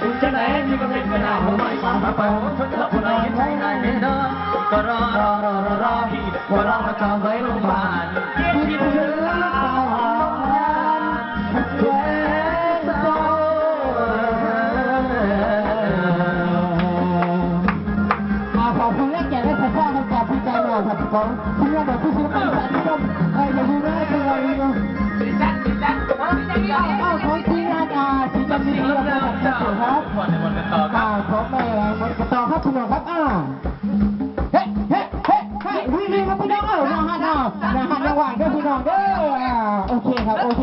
คุณจะไหนที่ก็เป็นไปได้ผมไม่ฟังพระเปิดชนรับคนไหนใช้ได้ไม่ได้ก็รอพี่พอเรามาจองไว้โรงพยาบาลที่เพื่อนขอบคุณและแก่และสะท้อนกับพี่ใจหน่อยครับของที่เราแบบผู้ชื่อเป็นสารนิยมอย่าดูนะคือเราเอาของทีมงานสีจันทร์ครับผมแม่มันต่อครับคุณหมอครับเฮ้วิ่งครับพี่น้องนะฮะระหว่างด้วยพี่น้องเด้อโอเคครับโอเค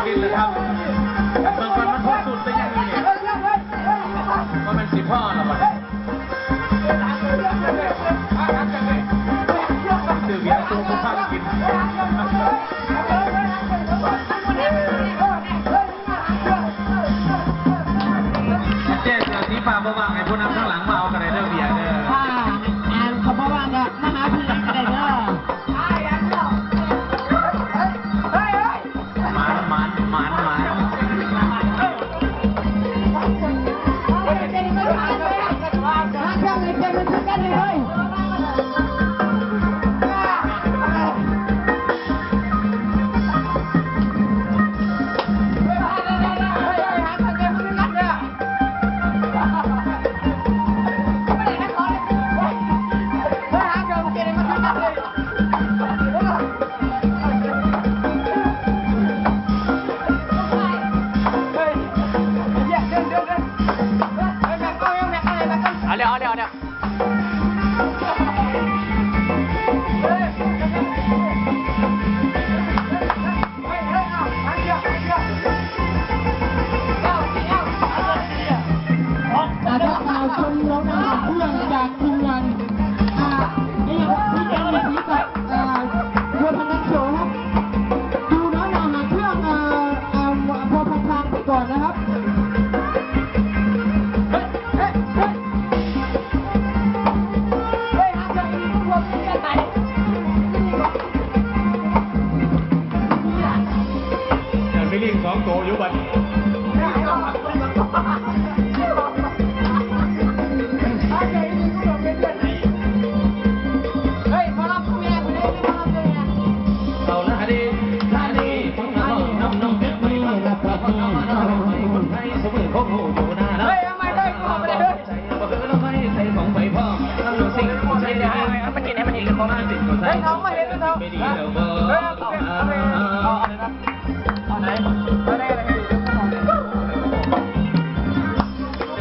กินเลยครับบางคนมันพอสุดไปอย่างนี้ว่ามันสิพ่อหรอวะซื้อเบียร์ตัวผู้ฟังกินเจ๊เสือสีฟ้าบวางไอ้พวกนั้นข้างหลังมาเอากระไรเด้อเบียร์เด้อเขาบวางก็มาหาพี่กระไรเด้อ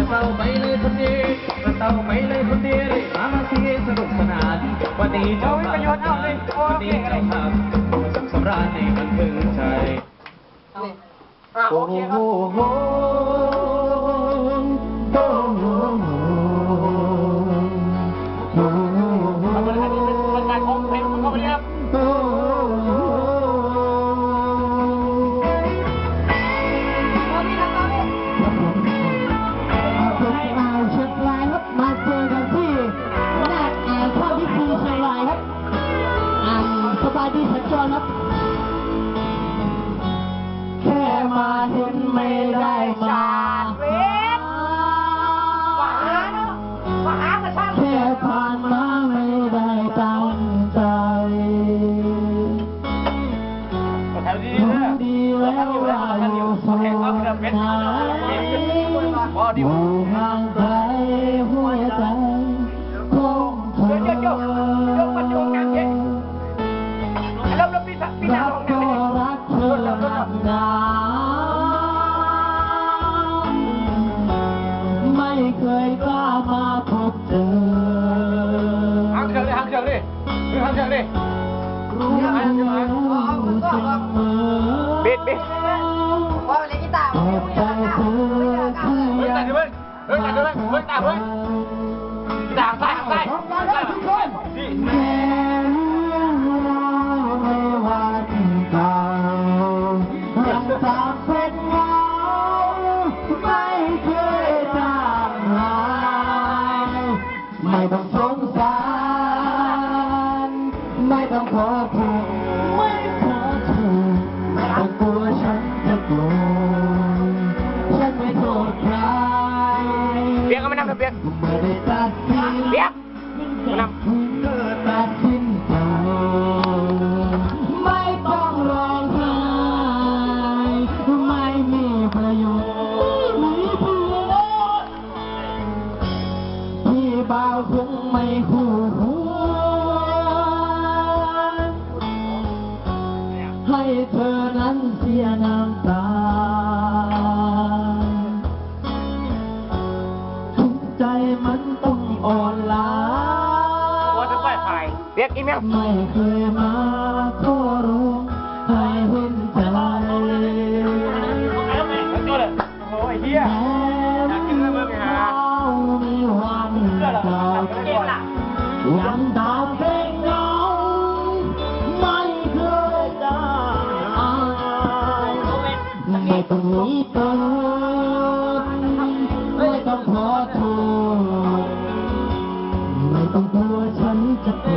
เราไปเลยคนเดียวเราไปเลยคนเดียวมาเที่ยวสนุกสนานวันนี้เจ้าภาพวันนี้เจ้าภาพสำราญในบันเทิงใจโอ้โหแค่มาเห็นไม่ได้มาแค่ผ่านมาไม่ได้ตั้งใจรู้ดีแล้วว่าอยู่ส่วนไหนอยู่ห่างไกลหัวใจคงเธอรักก็รักเธอนักหนาไม่เคยกล้ามาพบเจอหางเชือกดิรู้ ให้เธอนั้นเสียน้ำตาทุกใจมันต้องอ่อนล้าว่าจะไปถ่ายเรียกอีเมลไม่เคยมาขอร้องให้เห็นใจโอ้ยเฮียอยากกินเมื่อไงฮะมีวันจากยังตามเพลงเงาไม่เคยจางไม่ต้องหนีเติมไม่ต้องขอโทษไม่ต้องกลัวฉันจะโกร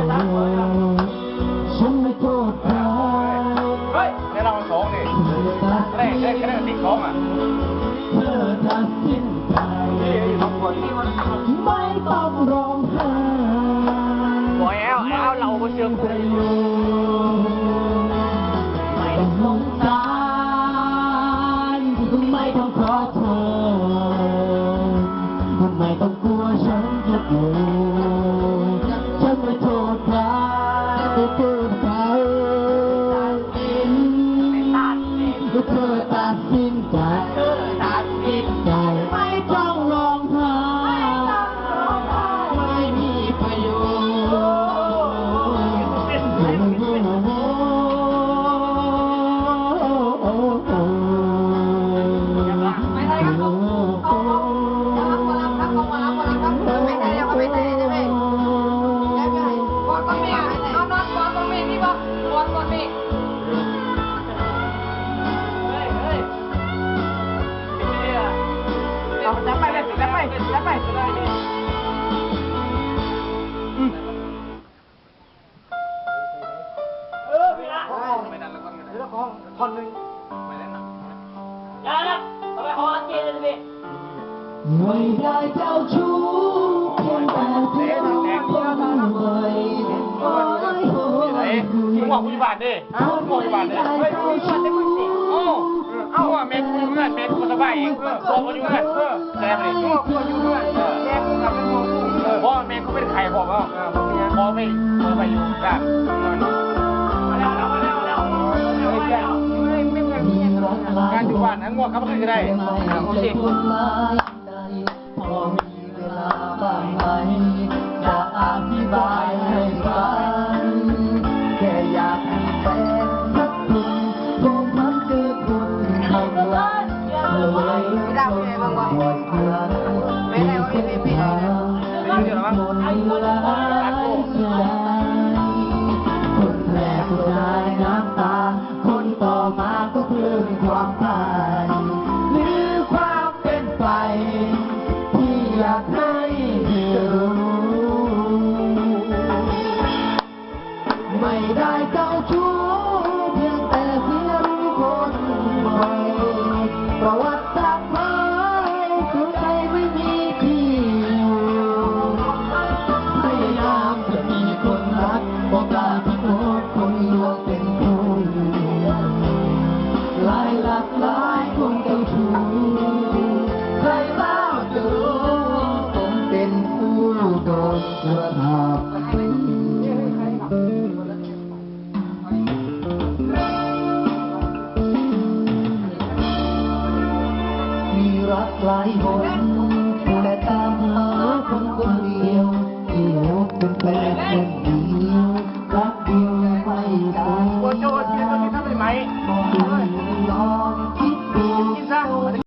ธฉันไม่โทษใครเฮ้ยในเราสองนี่แรกแค่ติดของอ่ะเธอตัดสินใจไม่ต้องร้องไห้บอยแอลเราไม่เชื่อกูไม่ต้องสงสารไม่ต้องขอโทษไม่ต้องกลัวฉันจะโกรธฉันไม่โทษใครไม่โทษใครเธอตัดสินใจไม่ต้องร้องไห้ไม่มีประโยชน์จะไปพี่ละไม่ดันแล้วก็ไม่ได้ท่อนนึงไม่ได้หนักอย่านะเอาไปขออัดเจนเลยพี่ไม่ได้เจ้าชู้เพียงแต่เพียงคนเดียวโอ้ยโอ้ยมึงบอกกูจะบาดดิมึงบอกกูจะบาดดิเฮ้ยกูจะบาดได้มึงสิเอาว่าแม่กูเงื่อนแม่กูสบายเองบอกกูอยู่เงื่อนแซ่บเลยบอกกูอยู่เงื่อนแม่กูทำเป็นมองกูเพราะแม่กูเป็นไข่ผมอ่ะพอไม่ไปอยู่ได้การอยู่บ้านนั้นง่วงครับก็ได้โอเคพอมีเวลาบ้างไหมจะอธิบายให้ฟังแค่อยากมีแฟนสักคนคงมันคือคนบางวันเลยต้องบ่อยครั้งที่เส้นทางเป็นคนหลายเสียดายคนแรกก็ได้น้ำตาคนต่อมาก็เพิ่มความพ่ายหรือความเป็นไปที่อยากให้เธอรู้ไม่ได้เจ้าชู้เพียงแต่เพียงคนใหม่ประวัติศาสตร์ไม่คือใจไม่มีที่อยู่พยายามจะมีคนรักโอกาสที่พบคนลวงเป็นคนหลายหลากหลายคนเจ้าชู้ใครเล่าจะรู้ผมเป็นผู้โดนกระทำมีรักหลายคนแต่ตามหาคนคนเดียวที่พบเป็นแฟน